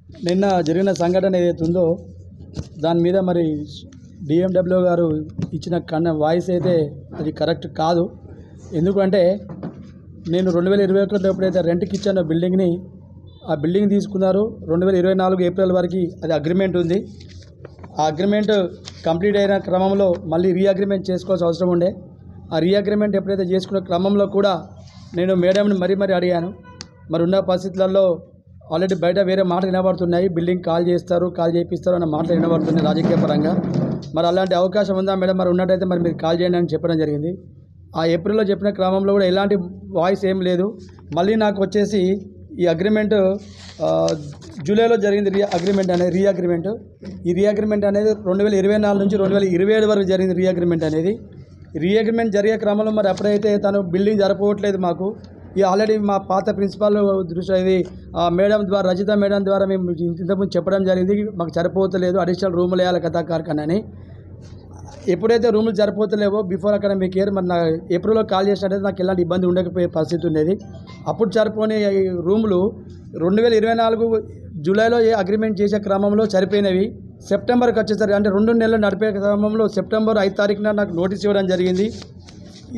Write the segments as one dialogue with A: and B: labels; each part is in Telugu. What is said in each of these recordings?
A: నిన్న జరిగిన సంఘటన ఏదైతే ఉందో దాని మీద మరి డిఎండబ్ల్యూ గారు ఇచ్చిన వాయిస్ అయితే అది కరెక్ట్ కాదు. ఎందుకంటే నేను 2021లో ఎప్పుడైతే రెంట్కి ఇచ్చానో బిల్డింగ్ని, ఆ బిల్డింగ్ తీసుకున్నారు. 2024 ఏప్రిల్ వరకు అది అగ్రిమెంట్ ఉంది. ఆ అగ్రిమెంట్ కంప్లీట్ అయిన క్రమంలో మళ్ళీ రీఅగ్రిమెంట్ చేసుకోవాల్సిన అవసరం ఉండే. ఆ రీఅగ్రిమెంట్ ఎప్పుడైతే చేసుకున్న క్రమంలో కూడా నేను మేడంని మరీ అడిగాను. మరి ఉన్న పరిస్థితులలో ఆల్రెడీ బయట వేరే మాటలు వినబడుతున్నాయి, బిల్డింగ్ కాల్ చేపిస్తారు అన్న మాటలు వినబడుతున్నాయి రాజకీయ పరంగా. మరి అలాంటి అవకాశం ఉందా మేడం? మరి ఉన్నట్టయితే మరి మీరు కాల్ చేయండి అని చెప్పడం జరిగింది. ఆ ఏప్రిల్లో చెప్పిన క్రమంలో కూడా ఎలాంటి వాయిస్ ఏం లేదు. మళ్ళీ నాకు వచ్చేసి ఈ అగ్రిమెంట్ జూలైలో జరిగింది. రీఅగ్రిమెంట్ అనేది 2024 నుంచి 2027 వరకు జరిగింది. రీఅగ్రిమెంట్ జరిగే క్రమంలో మరి అప్పుడైతే తను బిల్డింగ్ జరపవట్లేదు మాకు. ఈ ఆల్రెడీ మా పాత ప్రిన్సిపాల్ దృష్టి ఇది మేడం ద్వారా, రజిత మేడం ద్వారా మేము ఇంతకుముందు చెప్పడం జరిగింది, మాకు సరిపోతలేదు, అడిషనల్ రూములు వేయాలి కథా కార్ఖానా. ఎప్పుడైతే రూములు సరిపోతలేవో బిఫోర్ అకాడమిక్ ఇయర్ మరి నా ఏప్రిల్లో కాల్ చేసినట్టయితే నాకు ఎలాంటి ఇబ్బంది ఉండకపోయే పరిస్థితి ఉండేది. అప్పుడు సరిపోని రూములు 2024 జూలైలో అగ్రిమెంట్ చేసే క్రమంలో సరిపోయినవి. సెప్టెంబర్కి వచ్చేసరికి అంటే 2 నెలలు నడిపే క్రమంలో సెప్టెంబర్ 5 తారీఖున నాకు నోటీస్ ఇవ్వడం జరిగింది.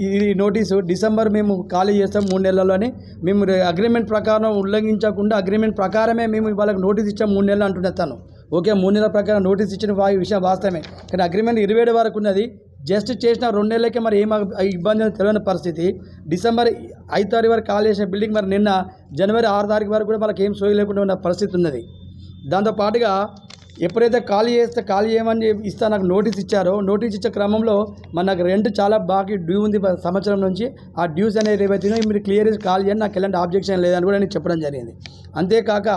A: ఈ నోటీసు డిసెంబర్ మేము ఖాళీ చేస్తాం 3 నెలల్లోనే, మేము అగ్రిమెంట్ ప్రకారం ఉల్లంఘించకుండా అగ్రిమెంట్ ప్రకారమే మేము వాళ్ళకి నోటీస్ ఇచ్చాం 3 నెలలు అంటున్నా తను. ఓకే, 3 నెలల ప్రకారం నోటీస్ ఇచ్చిన విషయం వాస్తవమే, కానీ అగ్రిమెంట్ 27 వరకు ఉన్నది. జస్ట్ చేసిన 2 నెలలకే మరి ఏం ఇబ్బంది అని తెలియని పరిస్థితి. డిసెంబర్ 5 తారీఖు వరకు ఖాళీ చేసిన బిల్డింగ్ మరి నిన్న జనవరి 6 తారీఖు వరకు కూడా వాళ్ళకి ఏం సోయి లేకుండా ఉన్న పరిస్థితి ఉన్నది. దాంతోపాటుగా ఎప్పుడైతే ఖాళీ చేయమని ఇస్తా నాకు నోటీస్ ఇచ్చారో, నోటీస్ ఇచ్చే క్రమంలో మరి నాకు రెంట్ చాలా బాగా డ్యూ ఉంది సంవత్సరం నుంచి. ఆ డ్యూస్ అనేది ఏవైతే మీరు క్లియర్ చేసి కాల్ చేయండి, నాకు ఎలాంటి ఆబ్జెక్షన్ లేదని కూడా నేను చెప్పడం జరిగింది. అంతేకాక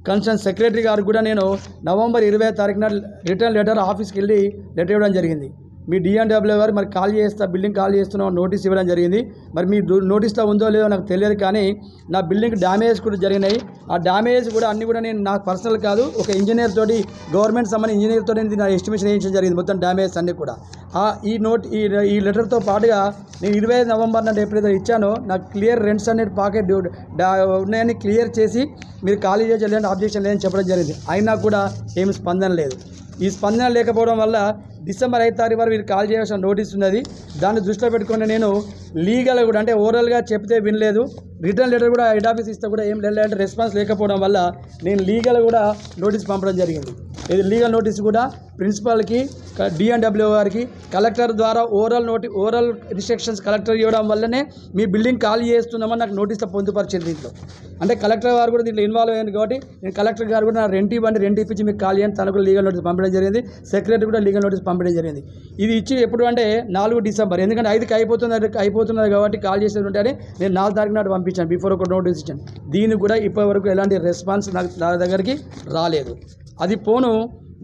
A: కన్సర్న్ సెక్రటరీ గారు కూడా నేను నవంబర్ 20 తారీఖున రిటర్న్ లెటర్ ఆఫీస్కి వెళ్ళి లెటర్ ఇవ్వడం జరిగింది. మీ డిఎండబ్ల్యూ గారు మరి బిల్డింగ్ కాల్ చేస్తున్నాం నోటీస్ ఇవ్వడం జరిగింది. మరి మీ నోటీస్లో ఉందో లేదో నాకు తెలియదు, కానీ నా బిల్డింగ్ డ్యామేజ్ కూడా జరిగినాయి. ఆ డ్యామేజ్ కూడా అన్నీ కూడా నేను నాకు పర్సనల్ కాదు, ఒక ఇంజనీర్ తోటి, గవర్నమెంట్ సంబంధించిన ఇంజనీర్ తోటి నా ఎస్టిమేషన్ వేయించడం జరిగింది మొత్తం డ్యామేజ్ అన్నీ కూడా. ఈ లెటర్తో పాటుగా నేను 25 నవంబర్ నాడు ఎప్పుడైతే ఇచ్చానో నాకు క్లియర్ రెంట్స్ అనేది పాకెట్ ఉన్నాయని క్లియర్ చేసి మీరు ఖాళీ చేయాలని ఆబ్జెక్షన్ లేదని చెప్పడం జరిగింది. అయినా కూడా ఏమి స్పందన లేదు. ఈ స్పందన లేకపోవడం వల్ల డిసెంబర్ 5 తారీఖు వరకు మీరు కాల్ చేయాల్సిన నోటీస్ ఉన్నది. దాన్ని దృష్టిలో పెట్టుకుని నేను లీగల్గా కూడా అంటే ఓవరాల్గా చెప్తే వినలేదు, రిటర్న్ లెటర్ కూడా హెడ్ ఆఫీస్ ఇస్తే కూడా ఏం లేదంటే రెస్పాన్స్ లేకపోవడం వల్ల నేను లీగల్ కూడా నోటీస్ పంపడం జరిగింది. ఇది లీగల్ నోటీస్ కూడా ప్రిన్సిపాల్కి, డిఎండబ్ల్యూ గారికి కలెక్టర్ ద్వారా ఓరల్ రిస్ట్రిక్షన్స్ కలెక్టర్ ఇవ్వడం వల్లనే మీ బిల్డింగ్ ఖాళీ చేస్తున్నామని నాకు నోటీస్లో పొందుపరిచింది. దీంట్లో అంటే కలెక్టర్ గారు కూడా దీంట్లో ఇన్వాల్వ్ అయ్యింది కాబట్టి నేను కలెక్టర్ గారు కూడా నా రెంట్ ఇప్పించి మీకు ఖాళీ అని తనకు లీగల్ నోటీస్ పంపడం జరిగింది. సెక్రటరీ కూడా లీగల్ నోటీస్ పంపడం జరిగింది. ఇది ఇచ్చి ఎప్పుడు అంటే 4 డిసెంబర్, ఎందుకంటే 5కి అయిపోతున్నది కాబట్టి కాల్ చేసేది ఉంటే నేను 4 తారీఖు నాడు పంపించాను, బిఫోర్ ఒక నోటీస్ ఇచ్చాను. దీనికి కూడా ఇప్పటివరకు ఎలాంటి రెస్పాన్స్ నా దగ్గరికి రాలేదు. అది పోను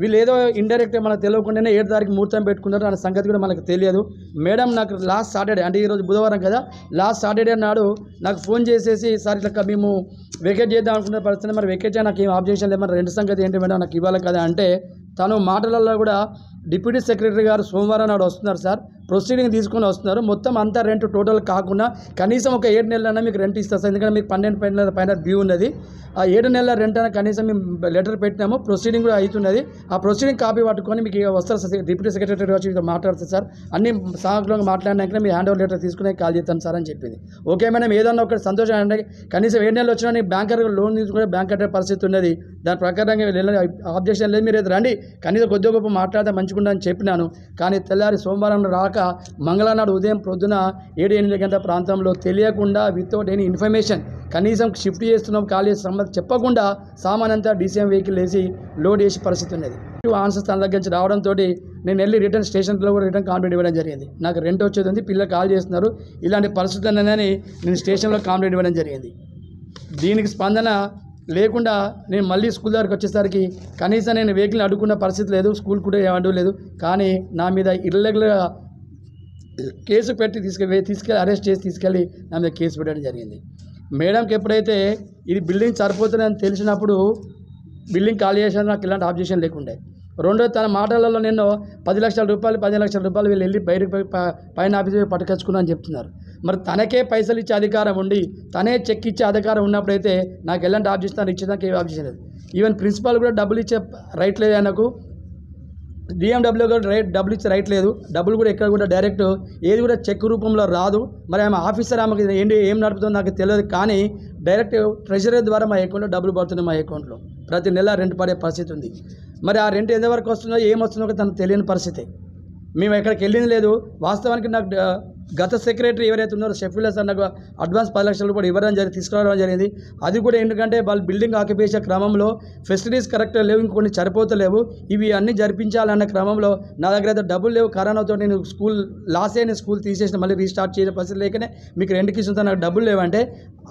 A: వీళ్ళు ఏదో ఇండైరెక్ట్గా మనకు తెలియకుండానే 7 తారీఖు ముహూర్తం పెట్టుకున్నారు అనే సంగతి కూడా మనకు తెలియదు. మేడం నాకు లాస్ట్ సాటర్డే, అంటే ఈరోజు బుధవారం కదా, లాస్ట్ సాటర్డే నాడు నాకు ఫోన్ చేసేసి సార్ ఇట్లా మేము వెకేట్ చేద్దాం అనుకున్న పరిస్థితి, మరి వెకేట్ చేయడానికి నాకు ఏం ఆబ్జెక్షన్ లేదు, మరి రెంట్ సంగతి ఏంటి మేడం నాకు ఇవ్వాలి కదా అంటే తను మాటలలో కూడా డిప్యూటీ సెక్రటరీ గారు సోమవారం నాడు వస్తున్నారు సార్, ప్రొసీడింగ్ తీసుకొని వస్తున్నారు, మొత్తం అంతా రెంట్ టోటల్ కాకుండా కనీసం ఒక 7 నెలలైనా మీకు రెంట్ ఇస్తారు సార్, ఎందుకంటే మీకు 12 నెలల పైన డ్యూ ఉన్నది. ఆ 7 నెలల రెంట్ అయినా కనీసం మేము లెటర్ పెట్టినాము, ప్రొసీడింగ్ కూడా అవుతున్నది. ఆ ప్రొసీడింగ్ కాపీ పట్టుకొని మీకు వస్తారు సార్, డిప్యూటీ సెక్రటరీ వచ్చి మాట్లాడుతుంది సార్, అన్ని సాగులో మాట్లాడినాక మీ హ్యాండ్ ఓవర్ లెటర్ తీసుకునే కాల్ చేస్తాను సార్ అని చెప్పింది. ఓకే మేడం, ఏదన్నా ఒకటి సంతోషం అంటే కనీసం 7 నెలలు వచ్చినా నీ బ్యాంకర్ లోన్ తీసుకునే బ్యాంక్ కట్టే పరిస్థితి ఉన్నది, దాని ప్రకారంగా ఆబ్జెక్షన్ లేదు, మీరు ఏదో రండి కనీసం కొద్దిగా గొప్ప మాట్లాడితే మంచిగుండా అని చెప్పినాను. కానీ తెల్లారి సోమవారం రాక మంగళవారం నాడు ఉదయం ప్రొద్దున 7-8 గంటల ప్రాంతంలో తెలియకుండా వితౌట్ ఎనీ ఇన్ఫర్మేషన్ కనీసం షిఫ్ట్ చేస్తున్నాం ఖాళీ సంబంధం చెప్పకుండా సామాన్ అంతా డీసీఎం వెహికల్ వేసి లోడ్ చేసే పరిస్థితి ఉన్నది. ఆన్సర్స్ తన దగ్గర నుంచి రావడంతో నేను వెళ్ళి రిటర్న్ స్టేషన్లో కూడా రిటర్న్ కంప్లైంట్ ఇవ్వడం జరిగింది. నాకు రెంట్ వచ్చేది ఉంది, పిల్లలు కాల్ చేస్తున్నారు, ఇలాంటి పరిస్థితి ఉన్నదని నేను స్టేషన్లో కంప్లైంట్ ఇవ్వడం జరిగింది. దీనికి స్పందన లేకుండా నేను మళ్ళీ స్కూల్ దగ్గరికి వచ్చేసరికి కనీసం నేను వెహికల్ని అడ్డుకున్న పరిస్థితి లేదు, స్కూల్ కూడా ఏం అడ్డులేదు. కానీ నా మీద ఇర్రెగ్యులర్గా కేసు పెట్టి తీసుకెళ్ళి అరెస్ట్ చేసి తీసుకెళ్ళి నా మీద కేసు పెట్టడం జరిగింది. మేడంకి ఎప్పుడైతే ఇది బిల్డింగ్ సరిపోతుందని తెలిసినప్పుడు బిల్డింగ్ ఖాళీ చేసిన నాకు ఇలాంటి ఆబ్జెక్షన్ లేకుండే. రెండో తన మాటలలో నేను 10 లక్షల రూపాయలు 15 లక్షల రూపాయలు వీళ్ళు వెళ్ళి బయటకు పైన ఆఫీసు పట్టుకొచ్చుకున్నా అని చెప్తున్నారు. మరి తనకే పైసలు ఇచ్చే అధికారం ఉండి తనే చెక్ ఇచ్చే అధికారం ఉన్నప్పుడైతే నాకు ఎలాంటి ఆబ్జెక్షన్ ఇచ్చేదానికి ఏ ఆబ్జెక్షన్ లేదు. ఈవెన్ ప్రిన్సిపాల్ కూడా డబ్బులు ఇచ్చే రైట్ లేదు ఆయనకు. డిఎండబ్ల్యూ కూడా డబ్బులు ఇచ్చే రైట్ లేదు. డబ్బులు కూడా ఎక్కడ కూడా డైరెక్ట్ ఏది కూడా చెక్ రూపంలో రాదు. మరి ఆమె ఆఫీసర్, ఆమెకి ఏం నడుపుతుందో నాకు తెలియదు, కానీ డైరెక్ట్ ట్రెజరీ ద్వారా మా అకౌంట్లో డబ్బులు పడుతున్నాయి. మా అకౌంట్లో ప్రతి నెల రెంట్ పడే పరిస్థితి ఉంది. మరి ఆ రెంట్ ఎంతవరకు వస్తుందో ఏమొస్తుందో తనకు తెలియని పరిస్థితి. మేము ఎక్కడికి వెళ్ళింది లేదు. వాస్తవానికి నాకు గత సెక్రటరీ ఎవరైతే ఉన్నారో షెఫీల్ హసన్ నాకు అడ్వాన్స్ 10 లక్షల రూపాయలు ఇవ్వడం జరిగింది, తీసుకురావడం జరిగింది. అది కూడా ఎందుకంటే వాళ్ళు బిల్డింగ్ ఆక్యుపేషన్ క్రమంలో ఫెసిలిటీస్ కరెక్ట్గా లేవు, ఇంకొన్ని సరిపోతలేవు, ఇవి అన్నీ జరిపించాలన్న క్రమంలో నా దగ్గర అయితే డబ్బులు లేవు. కరోనాతో నేను స్కూల్ లాస్ అయిన స్కూల్ తీసేసిన మళ్ళీ రీస్టార్ట్ చేసే పరిస్థితి లేకనే మీకు రెంట్కి ఇస్తుంటే నాకు డబ్బులు లేవంటే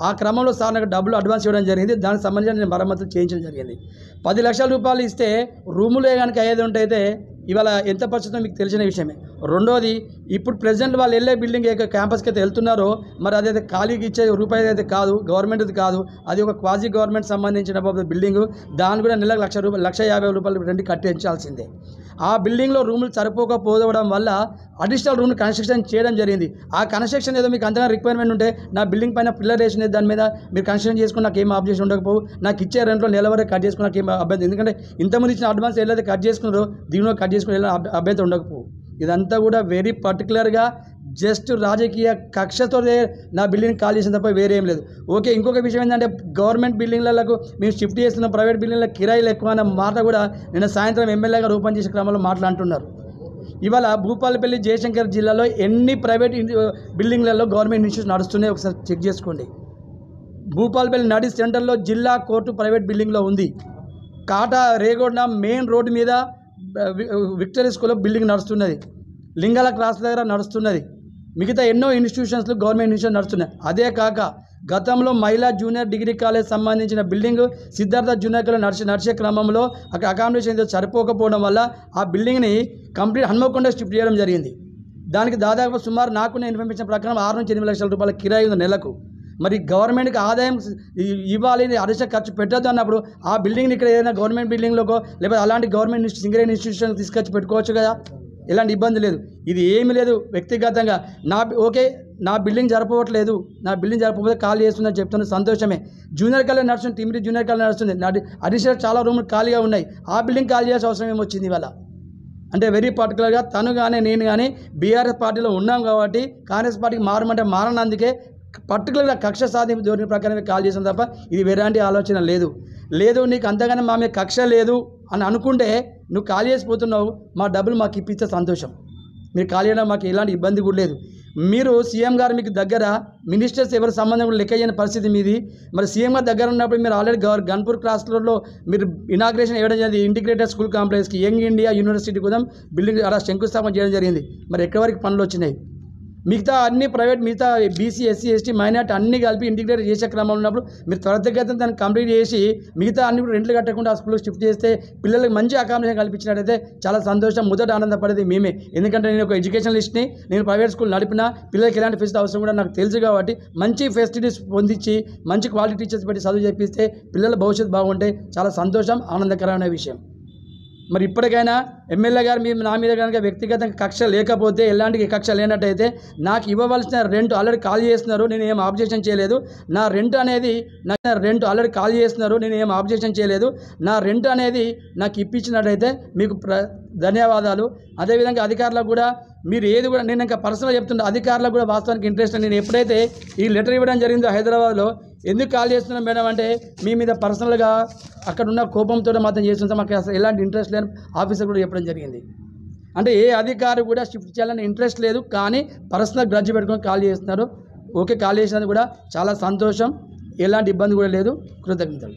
A: ఆ క్రమంలో సార్ నాకు డబ్బులు అడ్వాన్స్ ఇవ్వడం జరిగింది. దానికి సంబంధించి నేను మరమ్మతులు చేయించడం జరిగింది. 10 లక్షల రూపాయలు ఇస్తే రూములే కనుక అయ్యేది ఉంటే ఇవాళ ఎంత పరిస్థితుందో మీకు తెలిసిన విషయమే. రెండోది, ఇప్పుడు ప్రెసిడెంట్ వాళ్ళు వెళ్ళే బిల్డింగ్ క్యాంపస్కి అయితే వెళ్తున్నారో మరి అదైతే ఖాళీకి ఇచ్చే రూపాయలు అయితే కాదు, గవర్నమెంట్ది కాదు, అది ఒక క్వాజీ గవర్నమెంట్ సంబంధించిన బిల్డింగు. దాన్ని కూడా నెలకు ₹1,50,000 రెంట్ కట్టించాల్సిందే. ఆ బిల్డింగ్లో రూములు సరిపోకపోవడం వల్ల అడిషనల్ రూమ్ కన్స్ట్రక్షన్ చేయడం జరిగింది. ఆ కన్స్ట్రక్షన్ ఏదో మీకు అంతగా రిక్వైర్మెంట్ ఉంటే నా బిల్డింగ్ పైన పిల్లర్ వేసిన దాని మీద మీరు కన్స్ట్రక్షన్ చేసుకుని నాకు ఏం ఆబ్జెక్షన్ ఉండకపోవు, నాకు ఇచ్చే రెంట్లో నెల వరకు కట్ చేసుకుని నాకు ఏం అభ్యంతరం, ఎందుకంటే ఇంతకుముందు ఇచ్చిన అడ్వాన్స్ ఏదైతే కట్ చేసుకున్నారో దీనిలో కట్ చేసుకుని అభ్యంతరం ఉండకపోవు. ఇదంతా కూడా వెరీ పర్టికులర్గా జస్ట్ రాజకీయ కక్షతో నా బిల్డింగ్ కాల్ చేసిన తప్ప వేరే ఏం లేదు. ఓకే, ఇంకొక విషయం ఏంటంటే గవర్నమెంట్ బిల్డింగ్లకు మేము షిఫ్ట్ చేస్తున్న ప్రైవేట్ బిల్డింగ్ల కిరాయిలు ఎక్కువ అన్న మాట కూడా నిన్న సాయంత్రం ఎమ్మెల్యేగా రూపం చేసే క్రమంలో మాట్లాడుతున్నారు. ఇవాళ భూపాలపల్లి, జయశంకర్ జిల్లాలో ఎన్ని ప్రైవేట్ బిల్డింగ్లలో గవర్నమెంట్ ఇన్స్టిట్యూట్ నడుస్తున్నాయి ఒకసారి చెక్ చేసుకోండి. భూపాలపల్లి నడి సెంటర్లో జిల్లా కోర్టు ప్రైవేట్ బిల్డింగ్లో ఉంది. కాటా రేగొండ మెయిన్ రోడ్డు మీద విక్టరీ స్కూల్లో బిల్డింగ్ నడుస్తున్నది. లింగాల క్రాస్ దగ్గర నడుస్తున్నది. మిగతా ఎన్నో ఇన్స్టిట్యూషన్స్లో గవర్నమెంట్ ఇన్స్టిట్యూషన్ నడుస్తున్నాయి. అదే కాక గతంలో మహిళా జూనియర్ డిగ్రీ కాలేజ్ సంబంధించిన బిల్డింగ్ సిద్ధార్థ జూనియర్ కాలేజ్ నడిచే క్రమంలో అక్కడ అకామిడేషన్ ఏదో సరిపోకపోవడం వల్ల ఆ బిల్డింగ్ని కంప్లీట్ హన్మకొండ షిఫ్ట్ చేయడం జరిగింది. దానికి దాదాపు సుమారు నాకున్న ఇన్ఫర్మేషన్ ప్రకారం 6 నుంచి 8 లక్షల రూపాయల కిరాయి ఉంది నెలకు. మరి గవర్నమెంట్కి ఆదాయం ఇవ్వాలి, అడిషనల్ ఖర్చు పెట్టద్దు అన్నప్పుడు ఆ బిల్డింగ్ని ఇక్కడ ఏదైనా గవర్నమెంట్ బిల్డింగ్లోకో లేకపోతే అలాంటి గవర్నమెంట్ సింగరేణి ఇన్స్టిట్యూషన్ తీసుకొచ్చి పెట్టుకోవచ్చు కదా, ఎలాంటి ఇబ్బంది లేదు. ఇది ఏమీ లేదు. వ్యక్తిగతంగా నా బిల్డింగ్ జరపవట్లేదు, నా బిల్డింగ్ జరపకపోతే ఖాళీ చేస్తుందని చెప్తున్న సంతోషమే. జూనియర్ కాలేజ్ నడుస్తుంది, టిమిరి జూనియర్ కాలేజ్ నడుస్తుంది, అడిషనల్ చాలా రూములు ఖాళీగా ఉన్నాయి. ఆ బిల్డింగ్ ఖాళీ చేయాల్సిన అవసరం ఏమొచ్చింది ఇవాళ? అంటే వెరీ పర్టికులర్గా తను కానీ నేను కానీ బీఆర్ఎస్ పార్టీలో ఉన్నాం కాబట్టి కాంగ్రెస్ పార్టీకి మారమంటే మారనందుకే పర్టికులర్గా కక్ష సాధింపు ధోరణి ప్రకారమే కాల్ చేసాం తప్ప ఇది వేరేంటి ఆలోచన లేదు. నీకు అంతగానే మా మీద కక్ష లేదు అని అనుకుంటే నువ్వు ఖాళీ చేసిపోతున్నావు, మా డబ్బులు మాకు ఇప్పిస్తే సంతోషం. మీరు ఖాళీ చేయడం మాకు ఎలాంటి ఇబ్బంది కూడా లేదు. మీరు సీఎం గారు మీకు దగ్గర, మినిస్టర్స్ ఎవరి సంబంధం కూడా లెక్క చేయని పరిస్థితి మీది. మరి సీఎం గారు దగ్గర ఉన్నప్పుడు మీరు ఆల్రెడీ గన్పూర్ క్రాస్ రోడ్లో మీరు ఇనాగ్రేషన్ చేయడం జరిగింది. ఇంటిగ్రేటెడ్ స్కూల్ కాంప్లెక్స్కి యంగ్ ఇండియా యూనివర్సిటీ కూడా బిల్డింగ్ అలా శంకుస్థాపన చేయడం జరిగింది. మరి ఎక్కడి వరకు పనులు వచ్చినాయి? మిగతా అన్ని ప్రైవేట్, మిగతా బీసీ, ఎస్సీ, ఎస్టీ, మైనార్టీ అన్ని కలిపి ఇంటిగ్రేట్ చేసే క్రమంలో ఉన్నప్పుడు మీరు త్వరితగతిన దాన్ని కంప్లీట్ చేసి మిగతా అన్ని కూడా రెంట్లు కట్టకుండా ఆ స్కూల్లో షిఫ్ట్ చేస్తే పిల్లలకు మంచి అకామిడేషన్ కల్పించినట్టయితే చాలా సంతోషం. మొదట ఆనందపడేది మేమే. ఎందుకంటే నేను ఒక ఎడ్యుకేషనలిస్ట్ని, నేను ప్రైవేట్ స్కూల్ నడిపినా పిల్లలకి ఎలాంటి ఫెసిలిటీ అవసరం కూడా నాకు తెలుసు కాబట్టి మంచి ఫెసిలిటీస్ పొందించి మంచి క్వాలిటీ టీచర్స్ పెట్టి చదువు చెప్పిస్తే పిల్లల భవిష్యత్తు బాగుంటే చాలా సంతోషం, ఆనందకరమైన విషయం. మరి ఇప్పటికైనా ఎమ్మెల్యే గారు నా మీద కనుక వ్యక్తిగతంగా కక్ష లేకపోతే, ఎలాంటి కక్ష లేనట్టయితే నాకు ఇవ్వవలసిన రెంట్ ఆల్రెడీ కాల్ చేస్తున్నారు, నేను ఏం ఆబ్జెక్షన్ చేయలేదు. నా రెంట్ అనేది నాకు ఇప్పించినట్టయితే మీకు ధన్యవాదాలు. అదేవిధంగా అధికారులకు కూడా మీరు ఏది కూడా నేను ఇంకా పర్సనల్గా చెప్తున్నా, అధికారులకు కూడా వాస్తవానికి ఇంట్రెస్ట్. నేను ఎప్పుడైతే ఈ లెటర్ ఇవ్వడం జరిగిందో హైదరాబాద్లో, ఎందుకు కాల్ చేస్తున్నాం మేడం అంటే మీ మీద పర్సనల్గా అక్కడ ఉన్న కోపంతో మాత్రం చేస్తుంటాం, మాకు అసలు ఎలాంటి ఇంట్రెస్ట్ లేని ఆఫీసర్ కూడా చెప్పడం జరిగింది. అంటే ఏ అధికారి కూడా షిఫ్ట్ చేయాలని ఇంట్రెస్ట్ లేదు, కానీ పర్సనల్ గ్రడ్జ్ పెట్టుకొని కాల్ చేస్తున్నారు. ఓకే, కాల్ చేసినందుకు కూడా చాలా సంతోషం, ఎలాంటి ఇబ్బంది కూడా లేదు. కృతజ్ఞతలు.